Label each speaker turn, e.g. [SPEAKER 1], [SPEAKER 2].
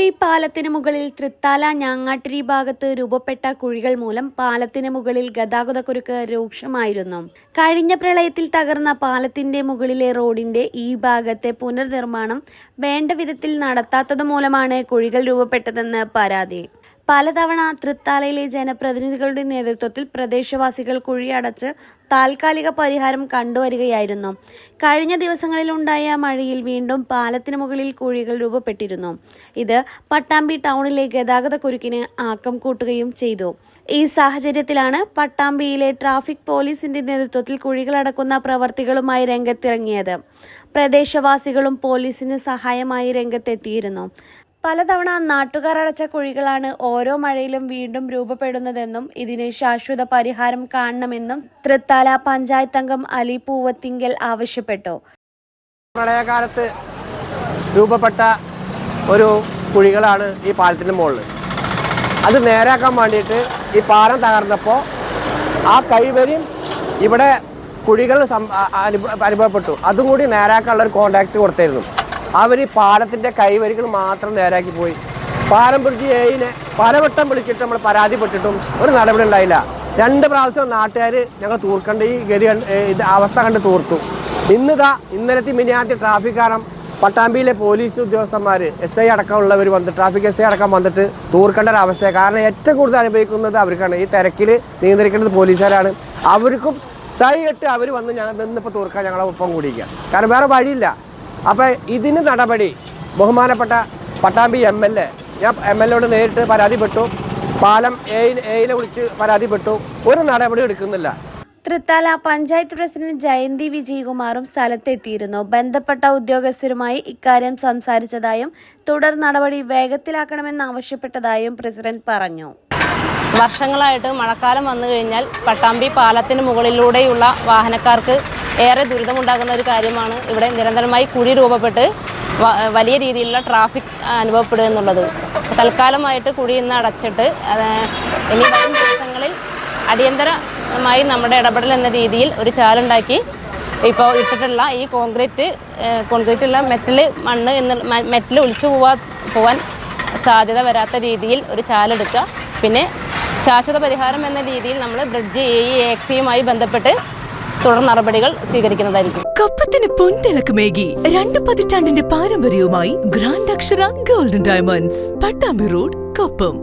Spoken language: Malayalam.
[SPEAKER 1] പട്ടാമ്പി പാലത്തിന് മുകളിൽ തൃത്താല ഞാങ്ങാട്ടിരി ഭാഗത്ത് രൂപപ്പെട്ട കുഴികൾ മൂലം പാലത്തിന് മുകളിൽ ഗതാഗതക്കുരുക്ക് രൂക്ഷമായിരുന്നു. കഴിഞ്ഞ പ്രളയത്തിൽ തകർന്ന പാലത്തിന്റെ മുകളിലെ റോഡിന്റെ ഈ ഭാഗത്തെ പുനർനിർമ്മാണം വേണ്ട വിധത്തിൽ നടത്താത്തത് മൂലമാണ് കുഴികൾ രൂപപ്പെട്ടതെന്ന് പരാതി. പലതവണ തൃത്താലയിലെ ജനപ്രതിനിധികളുടെ നേതൃത്വത്തിൽ പ്രദേശവാസികൾ കുഴിയടച്ച് താൽക്കാലിക പരിഹാരം കണ്ടുവരികയായിരുന്നു. കഴിഞ്ഞ ദിവസങ്ങളിലുണ്ടായ മഴയിൽ വീണ്ടും പാലത്തിന് മുകളിൽ കുഴികൾ രൂപപ്പെട്ടിരുന്നു. ഇത് പട്ടാമ്പി ടൗണിലെ ഗതാഗതക്കുരുക്കിന് ആക്കം കൂട്ടുകയും ചെയ്തു. ഈ സാഹചര്യത്തിലാണ് പട്ടാമ്പിയിലെ ട്രാഫിക് പോലീസിന്റെ നേതൃത്വത്തിൽ കുഴികളടക്കുന്ന പ്രവർത്തികളുമായി രംഗത്തിറങ്ങിയത്. പ്രദേശവാസികളും പോലീസിന് സഹായമായി രംഗത്തെത്തിയിരുന്നു. പലതവണ നാട്ടുകാർ അടച്ച കുഴികളാണ് ഓരോ മഴയിലും വീണ്ടും രൂപപ്പെടുന്നതെന്നും ഇതിന് ശാശ്വത പരിഹാരം കാണണമെന്നും തൃത്താല പഞ്ചായത്ത് അംഗം അലി പൂവത്തിങ്കൽ ആവശ്യപ്പെട്ടു.
[SPEAKER 2] പ്രളയകാലത്ത് രൂപപ്പെട്ട ഒരു കുഴികളാണ് ഈ പാലത്തിന് മുകളിൽ. അത് നേരാക്കാൻ വേണ്ടിയിട്ട് ഈ പാലം തകർന്നപ്പോൾ ആ കൈവരിയും ഇവിടെ കുഴികൾ അനുഭവപ്പെട്ടു. അതും കൂടി നേരാക്കാനുള്ള ഒരു കോൺടാക്ട് കൊടുത്തായിരുന്നു. അവർ പാലത്തിൻ്റെ കൈവരികൾ മാത്രം നേരാക്കി പോയി. പാലം പിടിച്ച് പലവട്ടം വിളിച്ചിട്ട് നമ്മൾ പരാതിപ്പെട്ടിട്ടും ഒരു നടപടി ഉണ്ടായില്ല. 2 പ്രാവശ്യം നാട്ടുകാർ ഞങ്ങൾ തൂർക്കേണ്ട ഈ ഇത് അവസ്ഥ കണ്ട് തൂർത്തു. ഇന്നലത്തെ മിനിയാത്തി ട്രാഫിക് കാരണം പട്ടാമ്പിയിലെ പോലീസ് ഉദ്യോഗസ്ഥന്മാർ SI അടക്കമുള്ളവർ ട്രാഫിക് SI അടക്കം വന്നിട്ട് തൂർക്കേണ്ട ഒരു അവസ്ഥയാണ്. കാരണം ഏറ്റവും കൂടുതൽ അനുഭവിക്കുന്നത് അവർക്കാണ്. ഈ തിരക്കിൽ നിയന്ത്രിക്കേണ്ടത് പോലീസുകാരാണ്. അവർക്കും കെട്ട് അവർ വന്ന് ഞങ്ങൾ നിന്നിപ്പോൾ തൂർക്കാൻ ഞങ്ങളെ ഒപ്പം കൂടിയിരിക്കുക. കാരണം വേറെ വഴിയില്ല. അപ്പോൾ ഇതിന് നടപടി ബഹുമാനപ്പെട്ട പട്ടാമ്പി MLA, ഞാൻ MLAയോട് നേരിട്ട് പരാതിപ്പെട്ടു. പാലം എയിലെ വിളിച്ച് പരാതിപ്പെട്ടു. ഒരു നടപടി എടുക്കുന്നില്ല.
[SPEAKER 1] തൃത്താല പഞ്ചായത്ത് പ്രസിഡന്റ് ജയന്തി വിജയകുമാറും സ്ഥലത്തെത്തിയിരുന്നു. ബന്ധപ്പെട്ട ഉദ്യോഗസ്ഥരുമായി ഇക്കാര്യം സംസാരിച്ചതായും തുടർ നടപടി വേഗത്തിലാക്കണമെന്നാവശ്യപ്പെട്ടതായും പ്രസിഡന്റ് പറഞ്ഞു.
[SPEAKER 3] വർഷങ്ങളായിട്ട് മഴക്കാലം വന്നു കഴിഞ്ഞാൽ പട്ടാമ്പി പാലത്തിന് മുകളിലൂടെയുള്ള വാഹനക്കാർക്ക് ഏറെ ദുരിതമുണ്ടാകുന്ന ഒരു കാര്യമാണ്. ഇവിടെ നിരന്തരമായി കുഴി രൂപപ്പെട്ട് വലിയ രീതിയിലുള്ള ട്രാഫിക് അനുഭവപ്പെടുക എന്നുള്ളത്. തൽക്കാലമായിട്ട് കുഴി ഇന്ന് അടച്ചിട്ട് ഇനി വരും ദിവസങ്ങളിൽ അടിയന്തരമായി നമ്മുടെ ഇടപെടൽ എന്ന രീതിയിൽ ഒരു ചാലുണ്ടാക്കി ഇപ്പോൾ ഇട്ടിട്ടുള്ള ഈ കോൺക്രീറ്റുള്ള മണ്ണ് മെറ്റൽ ഒലിച്ചു പോവാൻ സാധ്യത വരാത്ത രീതിയിൽ ഒരു ചാലെടുക്കുക. പിന്നെ ശാശ്വത പരിഹാരം എന്ന രീതിയിൽ നമ്മൾ ബ്രിഡ്ജ് AXയുമായി ബന്ധപ്പെട്ട് തുടർ നടപടികൾ സ്വീകരിക്കുന്നതായിരിക്കും.
[SPEAKER 4] കപ്പത്തിന് പൊൻതിളക്കമേകി 2 പതിറ്റാണ്ടിന്റെ പാരമ്പര്യവുമായി ഗ്രാൻഡ് അക്ഷര golden diamonds, Pattambi road, Koppam.